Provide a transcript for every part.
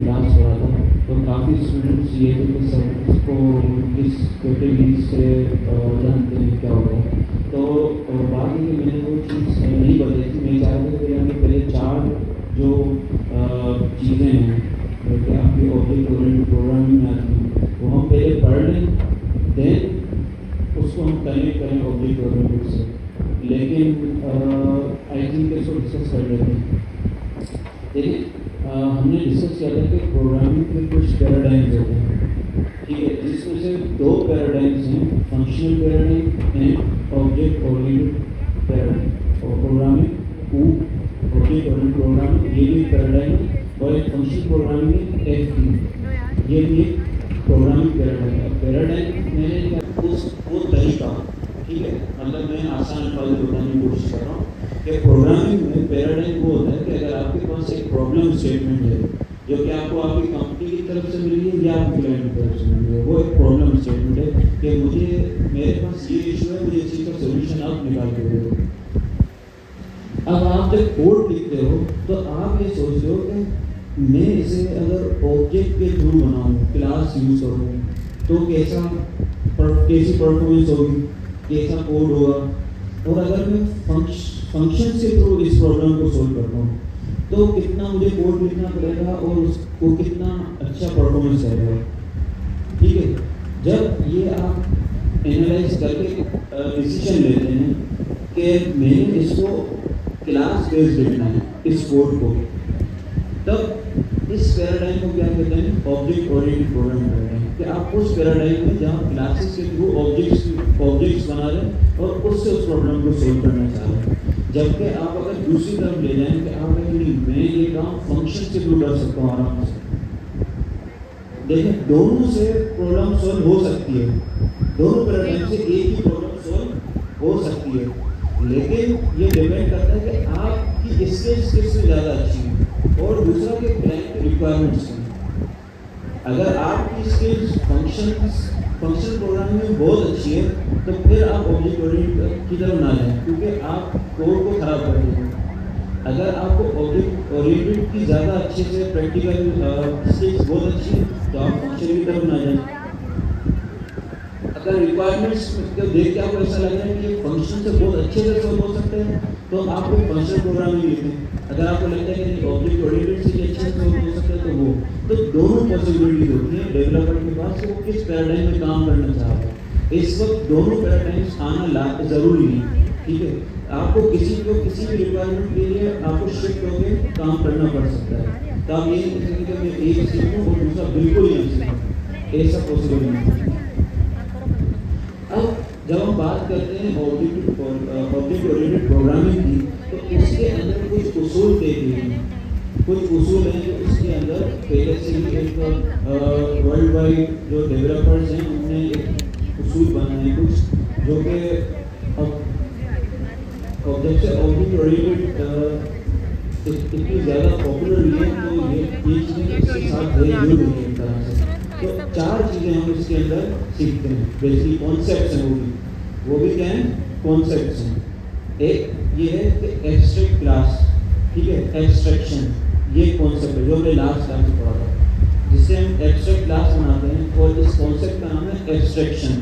Class हो रहा था तो काफ़ी स्टूडेंट्स ये थे कि सर इसको किस कैटेगरी से जानते हैं क्या होता है। तो बाद में मैंने वो चीज़ नहीं बताई थी। मैं चाह रहा था कि आपके पहले 4 जो चीज़ें हैं जो कि आपके ऑब्जेक्ट ओरिएंटेड प्रोग्रामिंग में आती हैं वो हम पहले पढ़ लें, देन उसको हम कनेक्ट करें ऑब्जेक्ट ओरिएंटेड से। लेकिन आई थिंक इसको डिस्कस कर लेते हैं। देखिए हमने डिस्कस किया था कि प्रोग्रामिंग के कुछ पैराडाइम्स होते हैं, ठीक है, जिसमें से 2 पैराडाइम्स हैं, functional paradigm and object oriented paradigm. और प्रोग्रामिंग ऑब्जेक्ट ओरिएंटेड प्रोग्रामिंग ये भी पैराडाइम है, और एक फंक्शनल प्रोग्रामिंग है FP, ये भी एक प्रोग्रामिंग पैराडाइम है। पैराडाइम मैंने क्या वो तरीका, ठीक है, मतलब मैं आसान अल्फाज में बताने की कोशिश कर रहा हूँ कि प्रोग्रामिंग में पैराडाइम वो होता है कि अगर आपके पास एक प्रॉब्लम स्टेटमेंट है जो कि आपको आपकी कंपनी की तरफ से मिली है या आपके क्लाइंट की तरफ से मिली है, वो एक प्रॉब्लम स्टेटमेंट है कि मुझे मेरे पास ये इशू है, मुझे इस चीज़ का सोल्यूशन आप निकाल के दो। अब आप जब कोड लिखते हो तो आप ये सोचते हो कि मैं इसे अगर ऑब्जेक्ट के थ्रू बनाऊँ, क्लास यूज़ करूँ तो कैसी परफॉर्मेंस होगी, कैसा कोड होगा। और अगर मैं फंक्शन से थ्रू इस प्रॉब्लम को सोल्व करता हूँ तो कितना मुझे कोड लिखना पड़ेगा और उसको कितना अच्छा परफॉर्मेंस करेगा, ठीक है। जब ये आप एनालाइज करके डिसीजन लेते हैं कि मैंने इसको क्लास बेस्ड लिखना है इस कोड को, तब इस पैराडाइम को क्या कहते हैं, ऑब्जेक्ट ओरिएंटेड प्रोग्रामिंग कहते हैं। कि आप उस पैराडाइम में जहाँ क्लासेस के थ्रू ऑब्जेक्ट्स बना रहे हैं और उससे उस प्रॉब्लम को सोल्व करना चाह रहे हैं। जबकि आप अगर दूसरी तरफ ले जाएं कि आप नहीं, मैं ये काम फंक्शन से थ्रू कर सकता हूँ आराम से। देखिए दोनों से प्रॉब्लम सोल्व हो सकती है, दोनों पैराडाइम से एक ही प्रॉब्लम सोल्व हो सकती है, लेकिन ये डिपेंड करता है कि आपकी स्किल्स किससे ज़्यादा अच्छी है और दूसरा कि क्लाइंट रिक्वायरमेंट्स हैं। अगर आपकी स्किल्स फंक्शन प्रोग्रामिंग में बहुत अच्छी है तो फिर आप ऑब्जेक्ट ओरिएंटेड की तरफ ना जाएं, क्योंकि आप कोड को खराब कर देंगे। अगर आपको ऑब्जेक्ट ओरिएंटेड की ज़्यादा अच्छे से प्रैक्टिकल स्किल्स बहुत अच्छी है तो आप फंक्शन की तरफ ना जाएं। अगर रिक्वायरमेंट्स को देख के आपको ऐसा लग रहा है कि फंक्शन से बहुत अच्छे से सोल्व हो सकते हैं तो आप कोई फंक्शनल प्रोग्रामिंग लिखें। अगर आपको लगता है कि ऑब्जेक्ट ओरिएंटेड से अच्छे से सोल्व हो सकते हैं तो वो, तो दोनों पॉसिबिलिटीज होती हैं डेवलपर के पास कि वो किस पैराडाइम में काम करना चाह रहा है। इस वक्त दोनों पैराडाइम्स आना ज़रूरी है, ठीक है। आपको किसी भी रिक्वायरमेंट के लिए आपको शिफ्ट होकर काम करना पड़ सकता है, तो आप ये नहीं कह सकते कि मैं एक सीखूँ और दूसरा बिल्कुल ही नहीं सीखूँ, ऐसा पॉसिबल नहीं है। अब जब हम बात करते हैं ऑब्जेक्ट ओरिएंटेड प्रोग्रामिंग की तो उसके अंदर कुछ उसूल तय किए हैं, कुछ उसूल हैं जो इसके अंदर पहले से ही एक वर्ल्ड वाइड जो डेवलपर्स हैं उन्होंने एक उसूल बनाए हैं कुछ, जो कि अब जब से ऑब्जेक्ट ओरिएंटेड इतनी ज़्यादा पॉपुलर हुई है तो ये चीज़ें इसके साथ जुड़ी हुई हैं एक तरह से। तो 4 चीज़ें हम इसके अंदर सीखते हैं, बेसिकली कॉन्सेप्ट्स हैं, वो भी क्या हैं, कॉन्सेप्ट्स हैं। एक ये है कि एब्स्ट्रैक्ट क्लास, ठीक है, एब्स्ट्रैक्शन, ये कॉन्सेप्ट है जो हमने लास्ट क्लास में पढ़ा था, जिससे हम एब्स्ट्रैक्ट क्लास बनाते हैं। और इस कॉन्सेप्ट का नाम है एब्स्ट्रैक्शन,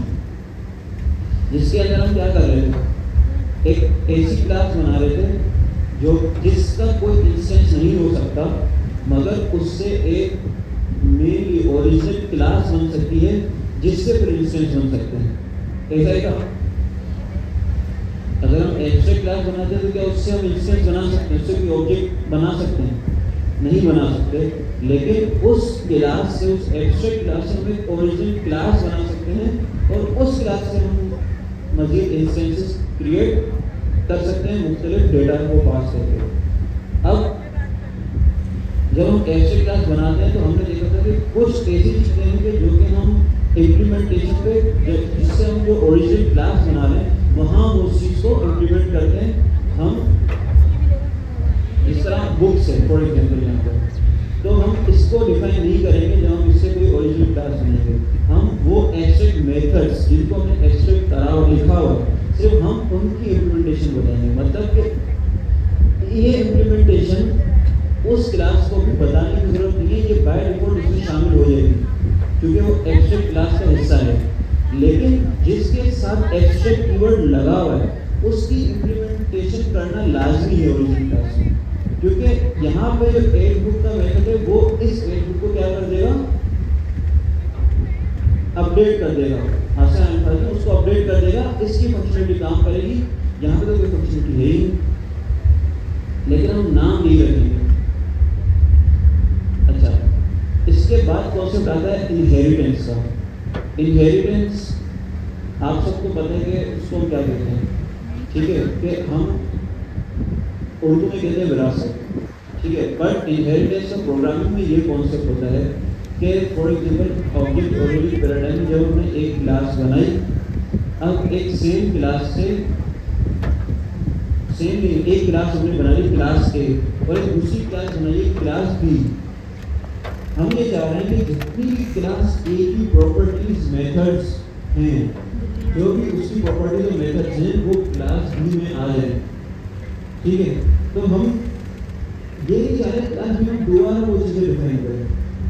जिसके अंदर हम क्या कर रहे थे, एक ऐसी क्लास बना रहे थे जो जिसका कोई इंस्टेंस नहीं हो सकता, मगर उससे एक मेनली ओरिजिनल क्लास बन सकती है जिससे फिर इंस्टेंस बन सकते हैं। ऐसा ही कहा, अगर हम एब्स्ट्रैक्ट क्लास बनाते हैं तो क्या उससे हम इंस्टेंस बना सकते हैं, उससे कोई ऑब्जेक्ट बना सकते हैं, नहीं बना सकते। लेकिन उस क्लास से, उस एब्स्ट्रैक्ट क्लास से हम एक ओरिजिनल क्लास बना सकते हैं और उस क्लास से हम मजीद इंस्टेंसेस क्रिएट कर सकते हैं मुख्तलिफ डेटा को पास करके। अब जब हम एब्स्ट्रैक्ट क्लास बनाते हैं तो हमने देखा था कि कुछ ऐसी चीज़ें हैं कि जो कि हम इम्प्लीमेंटेशन पे, जिससे हम जो ओरिजिनल क्लास बना रहे हैं वहाँ वो उस चीज़ को इम्प्लीमेंट करते हैं। हम जिस तरह बुक्स है फॉर एग्जाम्पल यहाँ पर, तो हम इसको डिफाइन नहीं करेंगे जब हम इससे कोई ओरिजिनल क्लास बनाएंगे। हम वो एब्स्ट्रैक्ट मेथड्स जिनको हमने एब्स्ट्रैक्ट करा और लिखा हुआ सिर्फ हम उनकी इम्प्लीमेंटेशन बताएंगे। मतलब कि ये इम्प्लीमेंटेशन उस उस क्लास को भी बताने की ज़रूरत नहीं है, ये बाय डिफ़ॉल्ट उसमें शामिल हो जाएगी क्योंकि वो एब्स्ट्रैक्ट क्लास का हिस्सा है। लेकिन जिसके साथ एब्स्ट्रैक्ट कीवर्ड लगा हुआ है उसकी इम्प्लीमेंटेशन करना लाजमी है ओरिजिनल क्लास में, क्योंकि यहाँ पे जो एड बुक का मेथड है वो इस एड बुक को क्या कर देगा, अपडेट कर देगा, आसान अल्फाज में उसको अपडेट कर देगा, इसकी फंक्शनलिटी काम करेगी। यहाँ पे तो कोई फंक्शनलिटी है ही, लेकिन हम नाम नहीं रखेंगे। अच्छा, इसके बाद कॉन्सेप्ट आता है इनहेरिटेंस का। इनहेरिटेंस आप सबको पता है कि उसको हम क्या कहते हैं, ठीक है, कि हम उर्दू में कहते हैं विरासत, ठीक है। बट इनहेरिटेंस का प्रोग्रामिंग में ये कॉन्सेप्ट होता है कि for example object oriented paradigm जब हमने एक क्लास बनाई, अब एक सेम क्लास से एक क्लास हमने बनाई क्लास ए और एक दूसरी क्लास बनाई क्लास बी। हम ये चाह रहे हैं कि जितनी भी क्लास ए की प्रॉपर्टीज मेथड्स हैं, जो भी उसकी प्रॉपर्टीज और मेथड्स हैं वो क्लास बी में आ जाए, ठीक है। तो हम ये नहीं चाह रहे क्लास बी में दोबारा वो चीज़ें डिफाइन करें,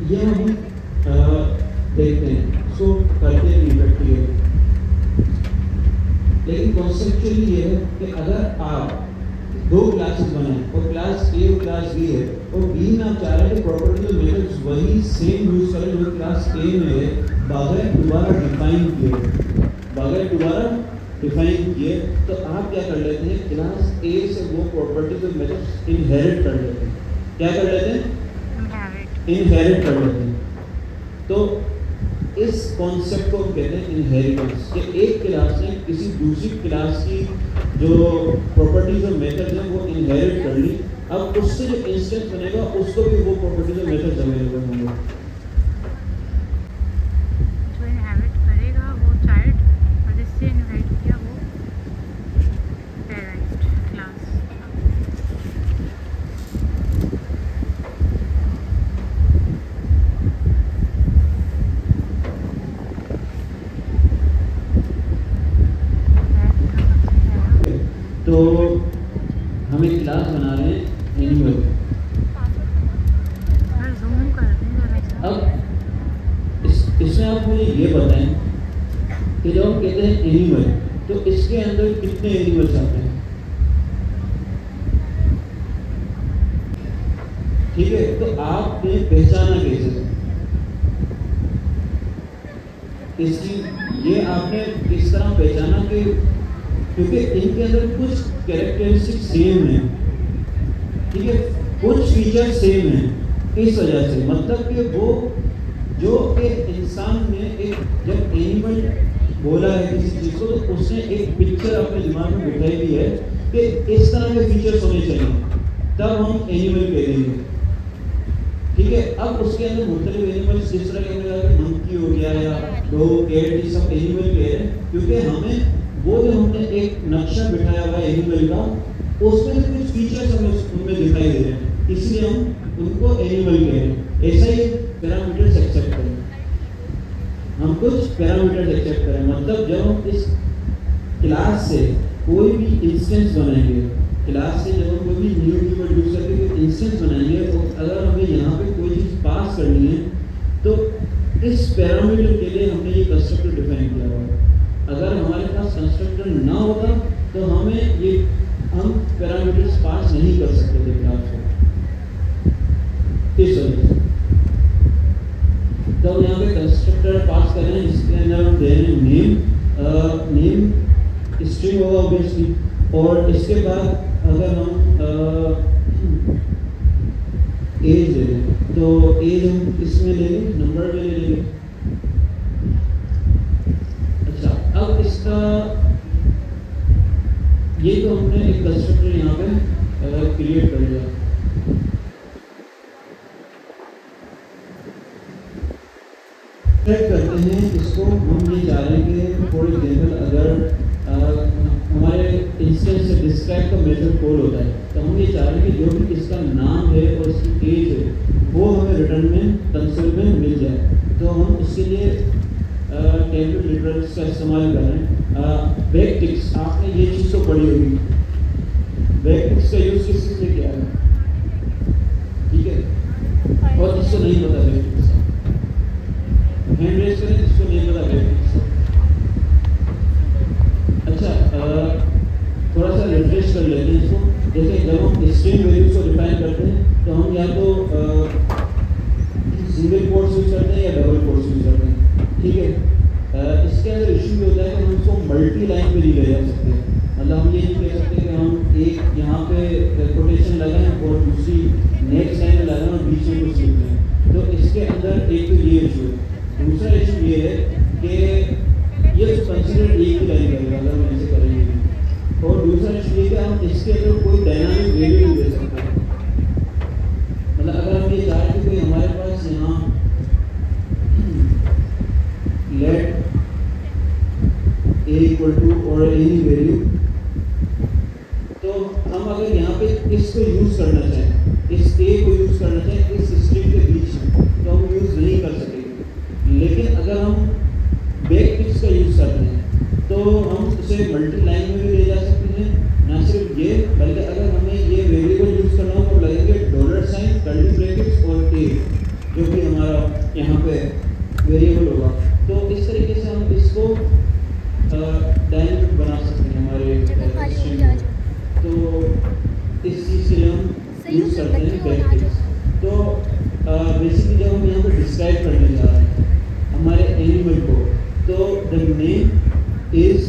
ये हम देखते हैं, इसको करते हैं प्रैक्टिकली। लेकिन कॉन्सेप्चुअली ये है कि अगर आप दो क्लासेस बनाएं और क्लास ए और क्लास बी है और बी में आप चाह रहे हैं कि प्रॉपर्टी और मेथड्स वही सेम यूज करें जो क्लास ए में है, बगैर दोबारा डिफाइन किए, तो आप क्या कर लेते हैं, क्लास ए से वो प्रॉपर्टीज और मेथड्स इनहेरिट कर लेते हैं। क्या कर लेते हैं? इनहेरिट कर लेते हैं। तो इस कॉन्सेप्ट को हम कहते हैं इनहेरिटेंस, कि एक क्लास ने किसी दूसरी क्लास की जो प्रॉपर्टीज और मेथड्स हैं वो इनहेरिट कर ली, अब उससे जो इंस्टेंस बनेगा उसको भी वो प्रॉपर्टीज और मेथड्स अवेलेबल होंगे। जो इनहेरिट करेगा वो चाइल्ड और जिससे इनहेरिट किया वो पेरेंट क्लास। तो हम एक क्लास बना रहे हैं एनिमल। जूम कर दें। अब इसमें आप मुझे ये बताएं कि जब हम कहते हैं एनिमल तो इसके अंदर कितने एनिमल्स आते हैं, ठीक है। तो आपने पहचाना कैसे इसकी, ये आपने किस तरह पहचाना कि क्योंकि इनके अंदर कुछ कैरेक्टरिस्टिक सेम है, ठीक है, कुछ फीचर सेम है, इस वजह से मतलब कि वो जो कि इंसान ने एक जब एनिमल बोला है किसी चीज़ को तो उसने एक पिक्चर अपने दिमाग में बिठाई दी है कि इस तरह के फीचर्स होने चाहिए, तब हम एनिमल कह देंगे, ठीक है। अब उसके अंदर मुख्तलिफ एनिमल्स जिस तरह के मंकी हो गया या डॉग, कैट, ये सब एनिमल कह रहे हैं क्योंकि हमें वो जो हमने एक नक्शा बिठाया हुआ है एनिमल का, उसमें कुछ फीचर्स हमें उनमें दिखाई दे रहे हैं, इसलिए हम उनको एनिमल कह रहे हैं। ऐसा ही पैरामीटर्स एक्सेप्ट करें, हम कुछ पैरामीटर्स एक्सेप्ट करें, मतलब जब हम इस क्लास से कोई भी इंस्टेंस बनाएंगे, क्लास से जब हम कोई भी न्यू कीवर्ड यूज करके कोई इंस्टेंस बनाएंगे और अगर हमें यहाँ पे कोई चीज़ पास करनी है तो इस पैरामीटर के लिए हमने ये कंस्ट्रक्टर डिफाइन किया हुआ है। अगर हमारे पास कंस्ट्रक्टर ना होता तो हम पैरामीटर्स पास नहीं कर सकते थे क्लास को, इस वजह से। तो यहाँ पे कंस्ट्रक्टर पास कर रहे हैं जिसके अंदर हम दे रहे हैं नेम स्ट्रिंग होगा ऑब्वियसली, और इसके बाद अगर हम एज ले लें तो एज हम इसमें ले लें, नंबर में ले लेंगे। अब इसका ये तो हमने एक कंस्ट्रक्टर यहाँ पे क्रिएट कर लिया। करते हैं इसको, हम ये चाह रहे हैं कि फॉर एग्जाम्पल अगर हमारे इंस्टेंस से डिस्क्राइब का मेथड कॉल होता है तो हम ये चाह रहे हैं कि जो भी इसका नाम है और इसकी एज है वो हमें रिटर्न में कंसोल में मिल जाए। तो हम उसके लिए टेबल लिटरल्स का इस्तेमाल कर रहे हैं। बैकटिक्स, आपने ये चीज़ तो पढ़ी होगी, बैकटिक्स का यूज़ किस चीज़ में किया है, ठीक स्ट्रिंग वैल्यूज को डिफाइन करते हैं तो हम या तो सिंगल कोट्स यूज करते हैं या डबल कोट्स यूज करते हैं, ठीक है। इसके अंदर इशू ये होता है कि हम इसको मल्टी लाइन पे नहीं ले जा सकते, मतलब हम ये नहीं कह सकते कि हम एक यहाँ पे कोटेशन लगाएं और दूसरी नेक्स्ट लाइन में लगाएं और बीच में कुछ लिख दें, तो इसके अंदर एक तो ये इशू है। दूसरा इशू ये है कि ये कंसिडर एक ही लाइन करेगा अगर हम ऐसे करेंगे, और दूसरा इशू ये कि हम इसके अंदर कोई डायनामिक वैल्यू नहीं दे सकते। मतलब अगर हम ये चाहें कि कोई हमारे पास यहाँ लेट a इक्वल टू और एनी वैल्यू, तो हम अगर यहाँ पे इसको यूज करना चाहें, इस a को यूज करना चाहें इस स्ट्रिंग के बीच में, तो हम यूज नहीं कर सकेंगे। लेकिन अगर हम बैक टिक्स का यूज करते हैं तो हम उसे मल्टी लाइन में भी ले जा सकते हैं। ना सिर्फ ये, बल्कि अगर हमें ये वेरिएबल यूज करना हो तो लगेंगे $, कर्ली ब्रैकेट्स और a, जो कि हमारा यहाँ पे वेरिएबल होगा। तो इस तरीके से हम इसको डायनेमिक बना सकते हैं हमारे स्ट्रिंग में। तो इस चीज़ के लिए हम यूज करते हैं बैक टिक्स। तो बेसिकली जब हम यहाँ पे डिस्क्राइब करने जा रहे हैं हमारे एनिमल को, तो the name is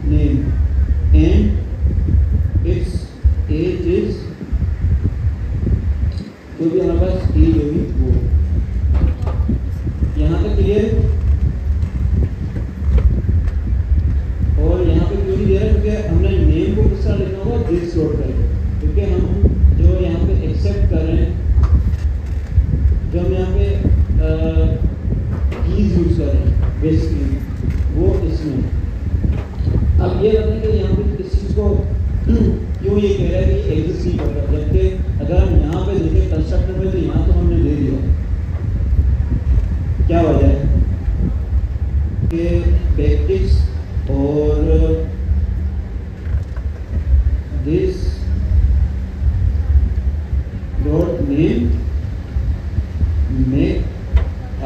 $name and its age is, जो भी हमारे पास एज होगी वो। यहाँ तक क्लियर? और यहाँ पे क्यों नहीं दे रहा, क्योंकि हमने नेम को किस तरह लिखना होगा, दिस डॉट करके, क्योंकि हम जो यहाँ पे एक्सेप्ट कर रहे हैं, जो हम यहाँ पे कीज यूज कर रहे हैं बेसिकली वो इसमें। अब ये बताएं कि यहाँ पे इस चीज़ को क्यों ये कह रहा है कि एग्जिस्ट नहीं करता, जबकि अगर हम यहाँ पे देखें कंस्ट्रक्टर में तो यहाँ तो हमने दे दिया। क्या वजह है कि बैकटिक्स और this dot name make a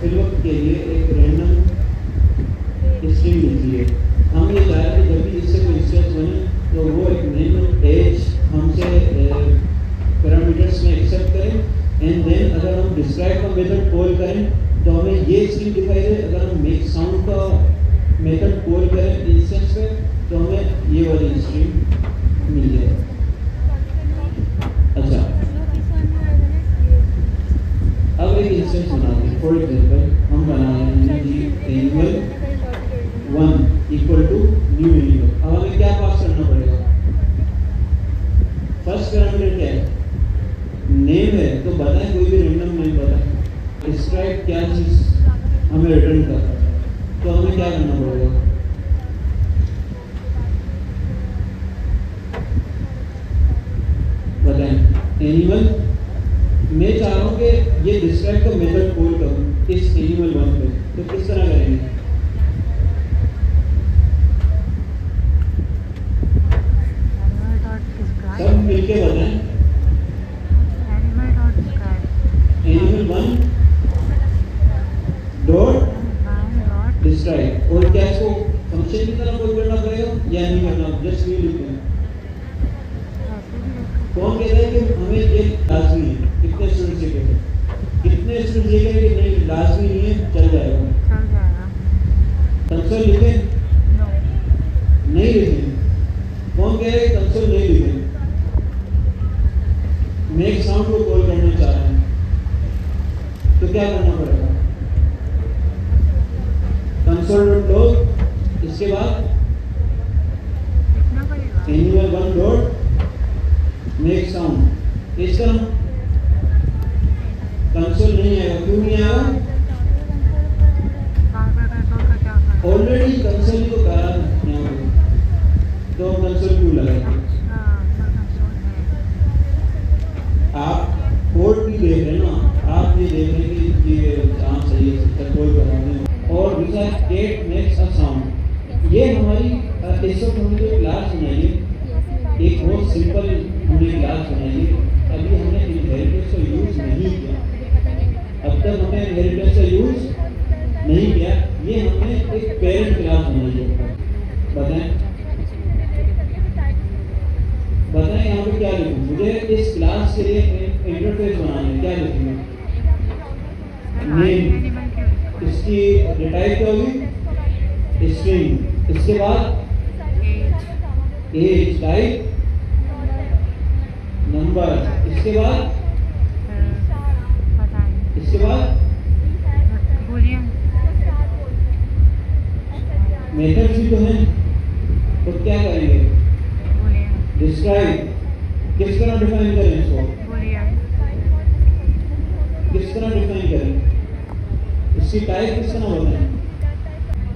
फिलवक्त के लिए एक रैंडम स्ट्रिंग लिखी है। हम ये चाह रहे हैं कि जब भी इससे कोई इंस्टेंस बने तो वो एक नेम एज हमसे पैरामीटर्स में एक्सेप्ट करें, एंड देन अगर हम डिस्क्राइब का मेथड कॉल करें तो हमें ये स्ट्रिंग दिखाई दे। अगर हम मेक साउंड का मेथड कॉल करें इंस्टेंस पे तो हमें ये वाली स्ट्रिंग मिल जाए। अच्छा, अब एक इंस्टेंस बनाते हैं। फॉर एग्जांपल हम बना रहे हैं animal 1 equal to new animal. अब हमें क्या पास करना पड़ेगा? फर्स्ट पैरामीटर क्या है? नेम है, तो बताएं कोई भी रैंडम नेम बताएं। डिस्क्राइब क्या चीज हमें रिटर्न करना है, तो हमें क्या करना पड़ेगा? बताएं। एनिमल मैं चाह रहा हूँ कि ये डिस्क्राइब का मेथड कॉल करूँ इस एनिमल 1 पे, तो किस तरह करेंगे? सब मिलके बताएं। एनिमल 1 डॉट डिस्क्राइब, और क्या इसको फंक्शन की तरह कॉल करना पड़ेगा या नहीं करना? जस्ट ये लिखते हैं। कौन कहता है कि हमें ये लाजमी है? कितने स्टूडेंट ये कहते हैं? कितने स्टूडेंट ये कहेंगे कि नहीं लाजमी नहीं है, चल जाएगा? कंसोल लिखे? नहीं लिखे। कौन कह रहे हैं कंसोल नहीं लिखे? मेक साउंड को कॉल करना चाह रहे हैं, तो क्या करना पड़ेगा? कंसोल डॉट लॉग, इसके बाद एनिमल 1 डॉट मेक साउंड। इस तरह कंसोल नहीं आएगा। क्यों नहीं आएगा? ऑलरेडी कंसोल ही तो करा था यहाँ पे, तो कंसोल क्यों लगाएंगे? आप कोड भी देख रहे हैं ना, आप ये देख रहे हैं कि ये काम सही है, कोई कराने। और दूसरा गेट मेक्स अ साउंड, ये हमारी इस वक्त हमने जो क्लास बनाई है एक बहुत सिंपल हमने क्लास बनाई है। अभी हमने इनहेरिटेंस को यूज नहीं किया, इनहेरिटेंस का यूज नहीं किया। ये हमने एक पेरेंट क्लास बनाई है। बताएं बताएं यहाँ पे क्या लिखूं? मुझे इस क्लास के लिए इंटरफेस बनाना है, क्या लिखेंगे? नेम, इसकी टाइप क्या होगी? स्ट्रिंग। इसके बाद एज, टाइप नंबर। इसके बाद मेथड्स भी तो हैं, तो क्या करेंगे? डिस्क्राइब। किस तरह डिफाइन करें इसको? किस तरह डिफाइन करें? इसकी टाइप किस तरह बताएं?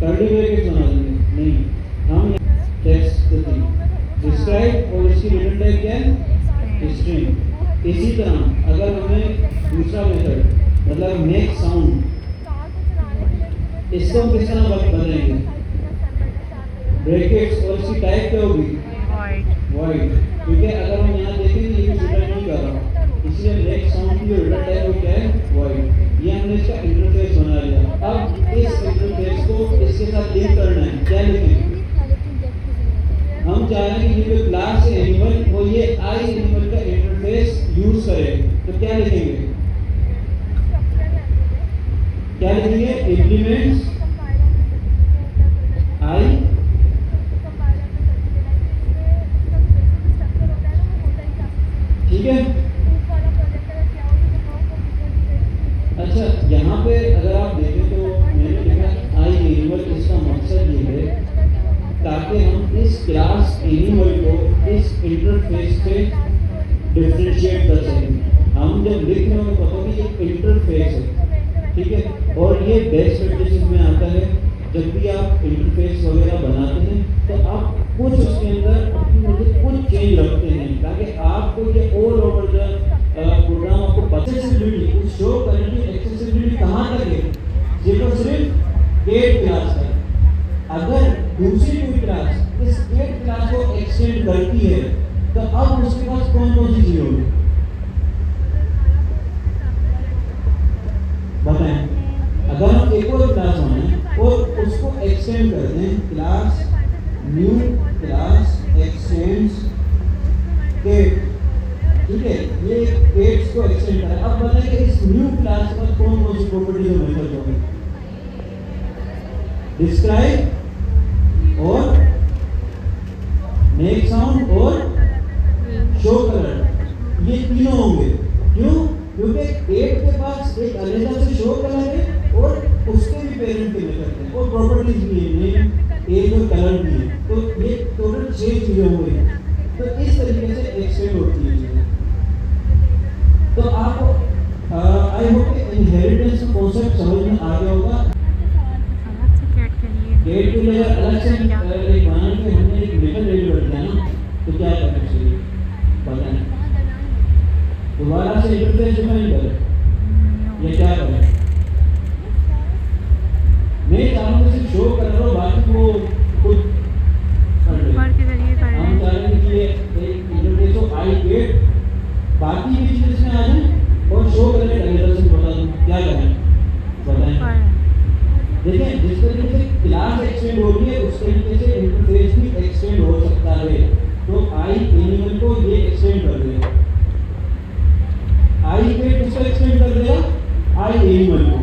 कर्ली ब्रैकेट बना देंगे? नहीं, हम टेक्स्ट डिस्क्राइब और इसकी रिटर्न टाइप क्या है? स्ट्रिंग। इसी तरह अगर हमें दूसरा मेथड मतलब मेक साउंड, इसको हम किस तरह बदलेंगे? ब्रैकेट्स और इसकी टाइप क्या होगी? वॉइड। क्योंकि अगर हम यहाँ देखेंगे ये रिटर्न नहीं कर रहा, इसलिए मेक साउंड की रिटर्न टाइप वो क्या है? वॉइड। ये हमने इसका इंटरफेस बना लिया। अब इस इंटरफेस को इसके साथ लिंक करना है, क्या लिखेंगे? हम चाह रहे हैं कि ये जो क्लास है एनिमल, वो ये आई एनिमल का इंटरफेस यूज करे, तो क्या लिखेंगे? क्या लिखेंगे? इम्प्लीमेंट्स आई ठीक है। अच्छा, यहाँ पे अगर आप देखें तो मैंने लिखा आई एनिमल, इसका मकसद ये है ताकि हम इस क्लास एनिमल को इस इंटरफेस पे डिफरेंशिएट कर सकें। हम जब लिख रहे हो पता कि ये इंटरफेस है, ठीक है। और ये बेस्ट प्रैक्टिसेस में आता है, जब भी आप इंटरफेस वगैरह बनाते हैं तो आप कुछ उसके अंदर कुछ चेंज रखते हैं ताकि आपको ये ऑल ओवर द प्रोग्राम आपको एक्सेसिबिलिटी उस शो करने की एक्सेसिबिलिटी कहाँ तक है? सिर्फ 8 क्लास तक। अगर दूसरी कोई क्लास इस 8 क्लास को एक्सटेंड करती है तो अब उसके पास कौन कौन सी चीजें होगी? बताएं। अगर हम एक और क्लास बनाएं और उसको एक्सटेंड करते हैं, class new class extends gate, ठीक है, ये गेट्स को एक्सटेंड करें। अब बताएं कि इस न्यू क्लास पर कौन कौन सी प्रॉपर्टीज और मेथड्स होंगे? डिस्क्राइब और मेक साउंड और शो कलर, ये तीनों होंगे। क्यों? क्योंकि 8 के पास एक अलग से शो कलर है और उसके भी पेरेंट के मेथड हैं और प्रॉपर्टीज भी हैं, नेम, एज और कलर भी है। तो ये टोटल 6 चीजें हो गई। तो इस तरीके से एक्सटेंड होती है चीजें। तो आपको आई होप कि इनहेरिटेंस का कॉन्सेप्ट समझ में आ गया होगा। गेट के लिए अलग से एक बनाने के हमने एक मेथड रेडी कर दिया ना, तो क्या करना चाहिए बताएं? दोबारा से इंटरफेस डिफाइन करें, ये क्या करें? मैं चाहूँ कि सिर्फ शो कर रहा हूँ, बाकी वो खुद कर ले। हम चाह रहे हैं कि ये एक इंटरफेस हो आई गेट, बाकी भी चीज़ इसमें आ जाए और शो करने लगेगा। से बता दूँ क्या करें बताएं? देखिए, जिस तरीके से क्लास एक्सटेंड होती है उस तरीके से इंटरफेस भी एक्सटेंड हो सकता है। तो आई एनिमल को ये एक्सटेंड कर देगा, आई गेट उसको एक्सटेंड कर देगा आई एनिमल को,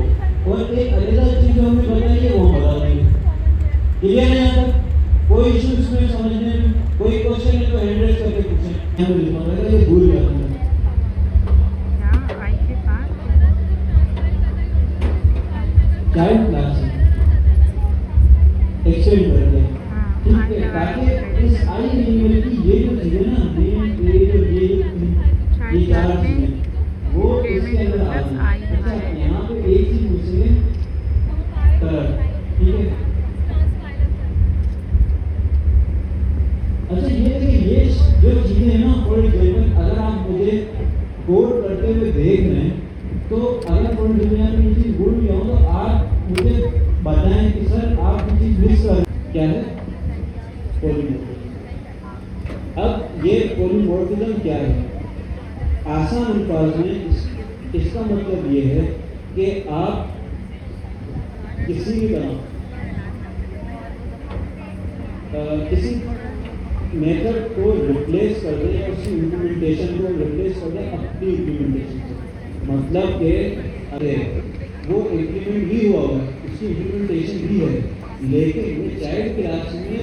और एक अलग चीज हमें बताई है वो बता देंगे। क्लियर है यहाँ तक? कोई इशू इसमें समझने में? कोई क्वेश्चन है तो हैंड रेज करके पूछें। यहाँ पे लिखा होगा, ये भूल गया मैं। चाइल्ड क्लास है एक्सटेंड कर दिया, ठीक है, ताकि इस आई एनिमल की ये जो चीजें ना, नेम, एज और ये 4 चीजें वो इसके अंदर आ जाए। अच्छा, यहाँ पे एक चीज पूछेंगे कलर, ठीक है। अच्छा, ये देखिए, ये जो चीजें हैं ना, फॉर एग्जाम्पल अगर आप मुझे कोड करते हुए देख रहे हैं तो अगर फॉर एग्जाम्पल ये चीज भूल गया हो तो आप मुझे बताएं कि सर आप ये चीज मिस कर क्या है? पॉलीमॉर्फिज्म। अब ये पॉलीमॉर्फिज्म क्या है? आसान अल्फाज में इसका मतलब ये है कि आप किसी भी तरह किसी मेथड को रिप्लेस कर दें या उसकी इम्प्लीमेंटेशन को रिप्लेस कर दें अपनी इम्प्लीमेंटेशन से। मतलब कि अरे वो इम्प्लीमेंट भी हुआ है, उसकी इम्प्लीमेंटेशन भी है, लेकिन मैं चाइल्ड क्लास में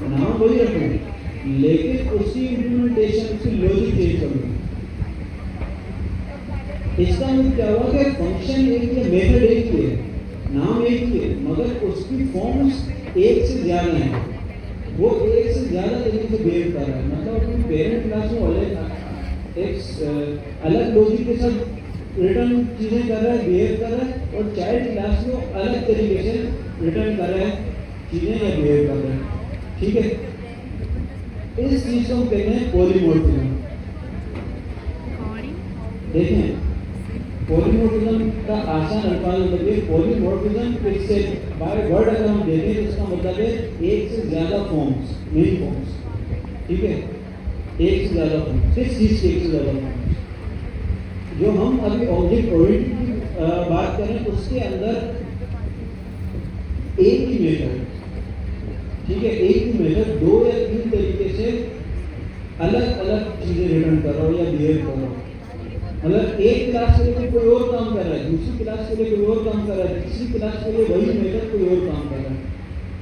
नाम वही रखूँ, लेकिन उसकी इम्प्लीमेंटेशन, उसकी लॉजिक चेंज करूँ। इसका मतलब क्या हुआ कि फंक्शन एक ही है, मेथड एक ही है, नाम एक ही है, मगर उसकी फॉर्म्स एक से ज़्यादा हैं। वो एक से ज़्यादा तरीके से बिहेव कर रहा है। मतलब अपनी पेरेंट क्लास में एक अलग लॉजिक के साथ रिटर्न चीज़ें कर रहा है, बिहेव कर रहा है, और चाइल्ड क्लास में अलग तरीके से रिटर्न कर रहा है चीज़ें या बिहेव कर रहा है। ठीक है, इस चीज़ को हम कहते हैं पॉलीमॉर्फिज्म। देखें, पॉलीमॉर्फिज्म का आसान अल्फाज मतलब ये पॉलीमॉर्फिज्म इससे बाय वर्ड अगर हम देखें तो इसका मतलब है एक से ज़्यादा फॉर्म्स, मेन फॉर्म्स। ठीक है, एक से ज़्यादा फॉर्म्स, किस चीज़ के एक से ज़्यादा फॉर्म्स। जो हम अभी ऑब्जेक्ट ओरिएंटेड की बात करें उसके अंदर एक ही मेथड, ठीक है, एक ही मेथड दो या तीन तरीके से अलग अलग चीज़ें रिटर्न कर रहा हो या बिहेव कर रहा हो। मतलब एक क्लास के लिए कोई और काम कर रहा है, दूसरी क्लास के लिए कोई और काम कर रहा है, तीसरी क्लास के लिए वही मेथड कोई और काम कर रहा है।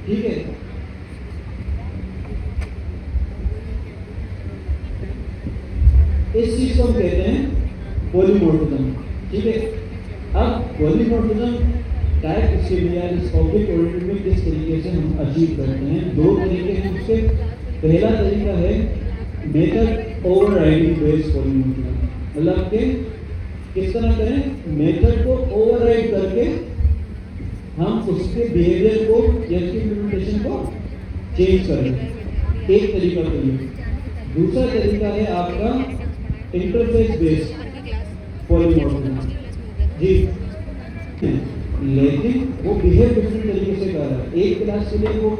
ठीक है, इस चीज को हम कहते हैं पॉलीमॉर्फिज्म। ठीक है, अब पॉलीमॉर्फिज्म टाइप इसके लिए इस ऑब्जेक्ट ओरिएंटेड में किस तरीके से हम अचीव करते हैं, दो तरीके हैं उसके। पहला तरीका है मेथड ओवरराइडिंग बेस्ड पॉलीमॉर्फिज्म। मतलब कि किस तरह करें, मेथड को ओवरराइड करके हम उसके बिहेवियर को या उसकी इम्प्लीमेंटेशन को चेंज करें, एक तरीका तो ये। दूसरा तरीका है आपका इंटरफेस बेस्ड पॉलीमॉर्फिज्म। जी, लेकिन वो बिहेव डिफरेंट तरीके से कर रहा है। एक क्लास के लिए वो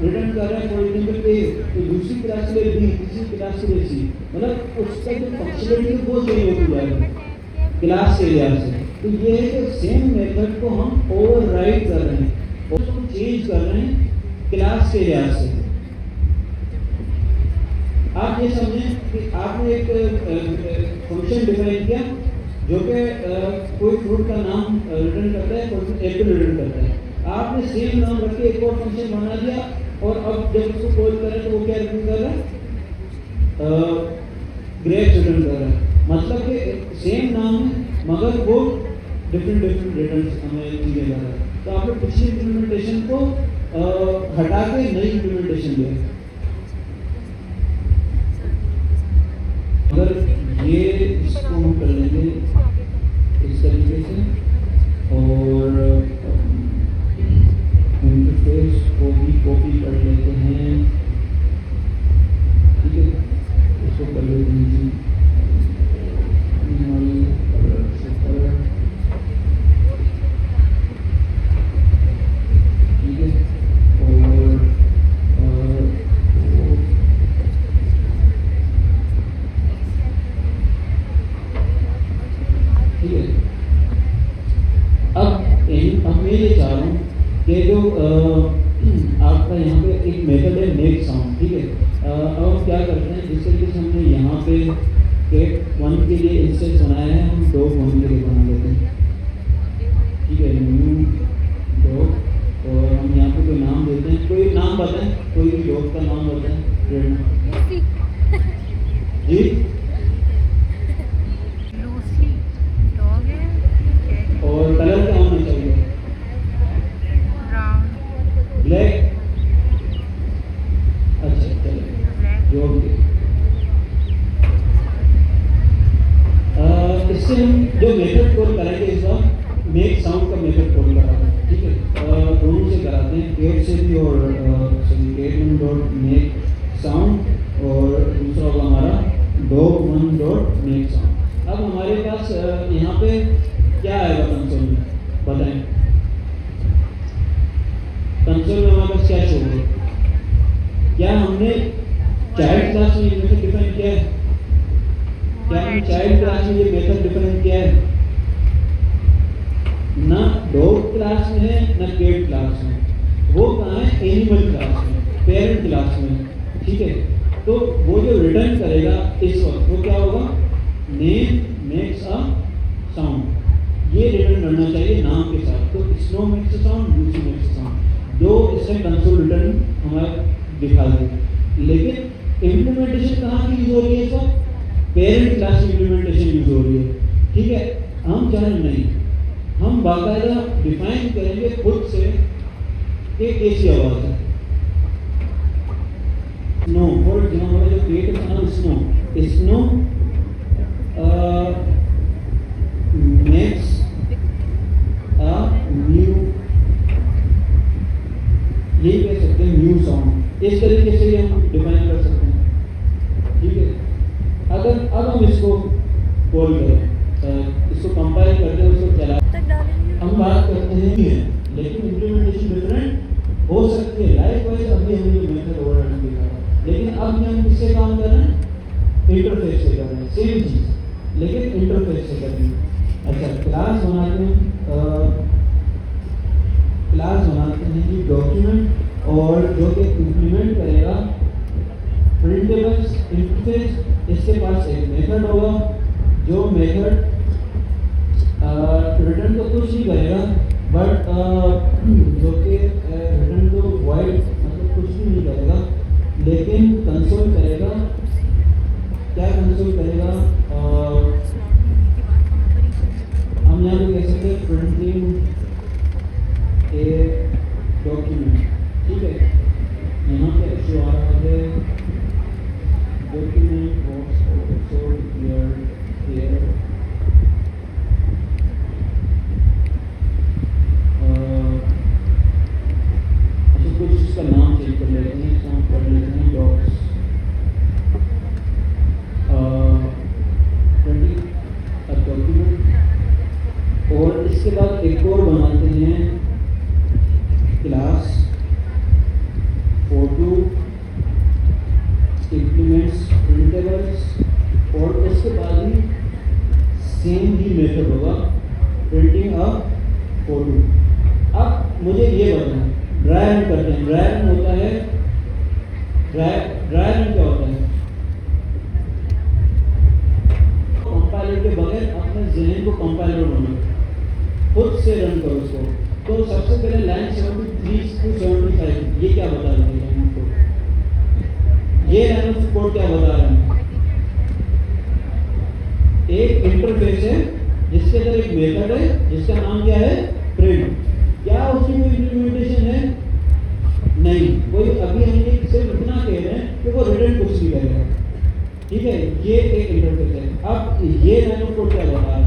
रिटर्न कर रहा है फॉर एग्जाम्पल ए, तो दूसरी क्लास के लिए बी, तीसरी क्लास के लिए सी। मतलब उसका जो फंक्शनलिटी है वो चेंज होती जाएगी क्लास के लिहाज से। तो ये है कि सेम मेथड को हम ओवरराइड कर रहे हैं और उसको चेंज कर रहे हैं क्लास के लिहाज से। आप ये समझें कि आपने एक फंक्शन डिफाइन किया जो कि कोई फ्रूट का नाम रिटर्न करता है, कोई एप्पल रिटर्न करता है। आपने सेम नाम रख के एक और फंक्शन बना दिया और अब जब उसको कॉल करें तो वो क्या रिटर्न कर रहा है, ग्रेप्स रिटर्न कर रहा है। मतलब कि सेम नाम है मगर वो डिफरेंट रिटर्न हमें चीज़ें कर रहा है। तो आपने पिछली इम्प्लीमेंटेशन को हटा के नई इम्प्लीमेंटेशन लिया। अगर ये इसको हम कर लेंगे इस तरीके से और इंटरफेस को भी कॉपी कर लेते हैं। ठीक है, इसको कर लेते हैं ठीक है, और ठीक है। अब मैं ये चाह रहा हूँ कि जो आपका यहाँ पे एक मेथड है मेक साउंड। ठीक है, अब हम क्या करते हैं, जिस तरीके से हमने यहाँ पे कैट 1 के लिए इंस्टेंस बनाया है, हम डॉग 1 के लिए बना लेते हैं। ठीक है, न्यू डॉग, और हम यहाँ पे कोई नाम देते हैं। कोई नाम बताएं, कोई भी डॉग का नाम बताएं। जी, लूसी डॉग है, और कलर क्या होना चाहिए, ब्राउन, ब्लैक। अच्छा चलो, जो भी इससे हम जो मेथड कॉल करेंगे इस बार मेक साउंड का मेथड कॉल कराते हैं। ठीक है, दोनों से कराते हैं, कैट से भी और कैट 1 डॉट मेक साउंड और दूसरा होगा हमारा डॉग 1 डॉट मेक साउंड। अब हमारे पास यहाँ पे क्या आएगा कंसोल में, बताएं। कंसोल में हमारे पास क्या शो होगा, क्या हमने चाइल्ड क्लास में ये मेथड डिफाइन किया है, क्या हमने चाइल्ड क्लास में ये मेथड डिफाइन किया है। ना डॉग क्लास में है ना कैट क्लास में, वो कहाँ है, एनिमल क्लास में, पेरेंट क्लास में, ठीक है। तो वो जो रिटर्न करेगा इस वक्त वो क्या होगा, नेम मेक्स अ साउंड, ये रिटर्न करना चाहिए नाम के साथ। तो snow makes a sound, Lucy makes a sound, दो इसमें कंसोल रिटर्न हमारा दिखा दे। लेकिन इम्प्लीमेंटेशन कहाँ की यूज हो रही है सर, पेरेंट क्लास की इम्प्लीमेंटेशन यूज हो रही है, ठीक है। हम चाहे नहीं, हम बाकायदा डिफाइन करेंगे खुद से कि कैसी आवाज है। स्नो फॉर एग्जाम्पल जो क्रिएट है ना, स्नो मेक्स अ न्यू, यही कह सकते हैं न्यू साउंड, इस तरीके से हम डिफाइन कर सकते हैं, ठीक है। अगर अब हम इसको कॉल करें, इसको कंपाइल करते हैं, उसको चला, हम बात करते हैं लेकिन इम्प्लीमेंटेशन डिफरेंट हो सकती है। लाइकवाइज अभी हमने जो मेथड ओवरराइडिंग दिखा, लेकिन अब हम किससे काम कर रहे हैं, इंटरफेस से कर रहे हैं, सेम चीज लेकिन इंटरफेस से कर रहे हैं। अच्छा, क्लास बनाते हैं, क्लास बनाते हैं कि डॉक्यूमेंट, और जो कि इम्प्लीमेंट करेगा प्रिंटेबल्स इंटरफेस। इसके पास एक मेथड होगा, जो मेथड रिटर्न तो कुछ नहीं करेगा, बट जो कि रिटर्न तो वॉइड मतलब कुछ भी नहीं करेगा, लेकिन कंसोल करेगा। क्या कंसोल करेगा, हम यहाँ पे कह सकते हैं प्रिंटिंग ए डॉक्यूमेंट, ठीक है। यहाँ पे इशू आ रहा है document was also declared here, कुछ इसका नाम चेंज कर लेते हैं, इसका हम कर लेते हैं डॉक्स डॉक्यूमेंट। और इसके बाद एक और बनाते हैं क्लास फोटो इम्प्लीमेंट्स प्रिंटेबल्स, और उसके बाद ही सेम ही मेथड होगा प्रिंटिंग अ फोटो। अब मुझे ये बताएं, ड्राई रन करते हैं, ड्राई रन होता है, ड्राई रन क्या होता है, कंपाइलर के बगैर अपने जहन को कंपाइलर बनो, खुद से रन करो उसको। तो सबसे पहले लाइन 73 to 75 ये क्या बता रहे हैं हमको, ये लाइन ऑफ कोड क्या बता रहे हैं, एक इंटरफेस है जिसके अंदर एक मेथड है जिसका नाम क्या है, प्रिंट। क्या उसकी कोई इम्प्लीमेंटेशन है, नहीं कोई, अभी हम ये सिर्फ इतना कह रहे हैं कि वो रिटर्न कुछ नहीं करेगा, ठीक है। ये एक इंटरफेस है। अब ये लाइन ऑफ कोड क्या बता रहा है,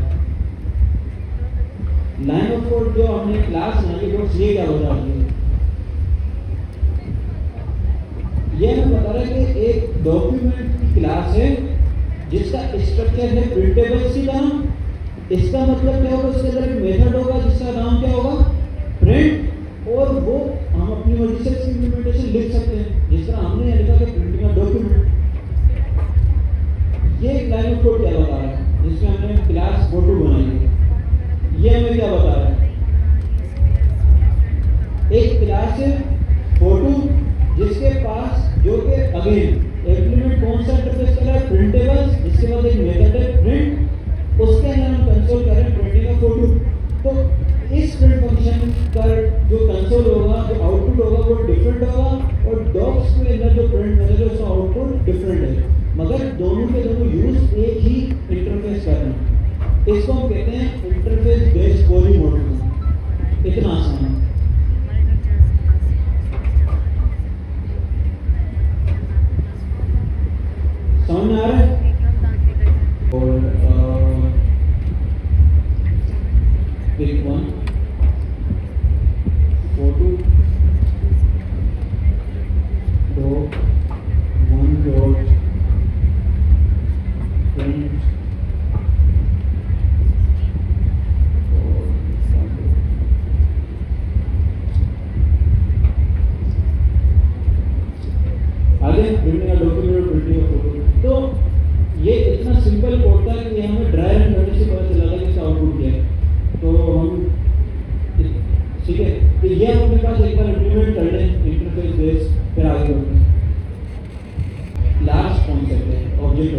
लाइन ऑफ कोड जो हमने क्लास बनाई है ये क्या बता रही है, ये हमें बता रहा है कि एक डॉक्यूमेंट की क्लास है जिसका स्ट्रक्चर है प्रिंटेबल्स की तरह। इसका मतलब क्या होगा, उसके अंदर एक मेथड होगा जिसका नाम क्या होगा, प्रिंट, और वो हम अपनी मर्जी से इसकी इम्प्लीमेंटेशन लिख सकते हैं, जिस तरह हमने लिखा कि प्रिंटिंग का डॉक्यूमेंट। ये एक लाइन ऑफ कोड क्या बता रहा है, जिसमें हमने क्लास फोटो बनाई है, ये हमें क्या बता रहा है, एक क्लास है फोटो जिसके पास जो कि अगेन इम्प्लीमेंट कौन सा इंटरफेस कर रहा है, प्रिंटेबल्स, जिसके बाद एक मेथड है प्रिंट, उसके अंदर हम कंसोल कर रहे हैं प्रिंटिंग का फोटो। तो इस प्रिंट फंक्शन का जो कंसोल होगा, जो आउटपुट होगा वो डिफरेंट होगा, और डॉक्स के अंदर जो प्रिंट मेथड है उसका आउटपुट डिफरेंट है, मगर दोनों के दोनों यूज एक ही इंटरफेस कर रहे हैं। इसको हम कहते हैं इंटरफेस बेस्ड पॉलीमॉर्फिज्म। इतना आसान है। समझ में आ रहा है? और पिक वन फोटो दो वन डॉट प्रिंट आगे प्रिंटिंग का डॉक्यूमेंट प्रिंटिंग का फोटो। तो ये इतना सिंपल कोड था कि हमें ड्राई रन करने से पता चला था कि इसका आउटपुट क्या है। तो हम पास एक बार इम्प्लीमेंट कर लें इंटरफेस बेस, फिर आगे बढ़ते हैं। लास्ट कॉन्सेप्ट है ऑब्जेक्ट